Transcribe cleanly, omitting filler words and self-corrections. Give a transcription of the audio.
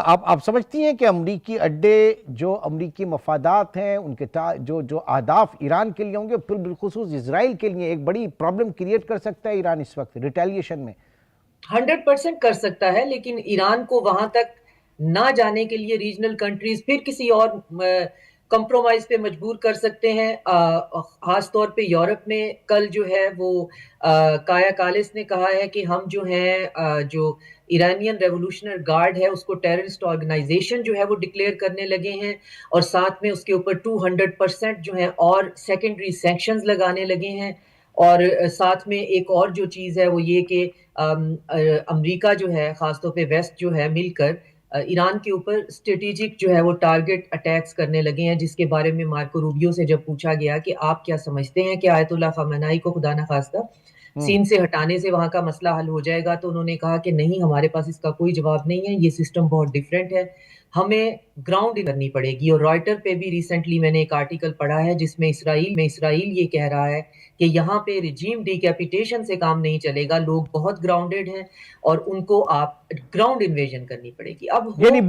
آپ سمجھتی ہیں کہ امریکی اڈے جو امریکی مفادات ہیں ان کے جو اہداف ایران کے لیے ہوں گے پھر بالخصوص اسرائیل کے لیے ایک بڑی پرابلم کریٹ کر سکتا ہے ایران اس وقت ریٹیلیشن میں؟ 100% کر سکتا ہے، لیکن ایران کو وہاں تک نہ جانے کے لیے ریجنل کنٹریز پھر کسی اور کمپرومائز پہ مجبور کر سکتے ہیں۔ خاص طور پہ یورپ میں کل جو ہے وہ کایا کالس نے کہا ہے کہ ہم جو ہیں جو ایرانین ریولوشنری گارڈ ہے اس کو ٹیررسٹ آرگنائزیشن جو ہے وہ ڈکلیئر کرنے لگے ہیں، اور ساتھ میں اس کے اوپر 200% جو ہیں اور سیکنڈری سینکشنز لگانے لگے ہیں۔ اور ساتھ میں ایک اور جو چیز ہے وہ یہ کہ امریکہ جو ہے خاص طور پہ ویسٹ جو ہے مل کر ایران کے اوپر اسٹریٹجک جو ہے وہ ٹارگٹ اٹیکس کرنے لگے ہیں، جس کے بارے میں مارکو روبیو سے جب پوچھا گیا کہ آپ کیا سمجھتے ہیں کہ آیت اللہ خامنہئی کو خدا نخواستہ سین سے ہٹانے سے وہاں کا مسئلہ حل ہو جائے گا، تو انہوں نے کہا کہ نہیں، ہمارے پاس اس کا کوئی جواب نہیں ہے، یہ سسٹم بہت ڈیفرنٹ ہے، ہمیں گراؤنڈ کرنی پڑے گی۔ اور رائٹر پہ بھی ریسنٹلی میں نے ایک آرٹیکل پڑھا ہے جس میں اسرائیل یہ کہہ رہا ہے کہ یہاں پہ ریجیم ڈی کیپیٹیشن سے کام نہیں چلے گا، لوگ بہت گراؤنڈڈ ہیں اور ان کو آپ گراؤنڈ انویژن کرنی پڑے گی۔ اب ہو یعنی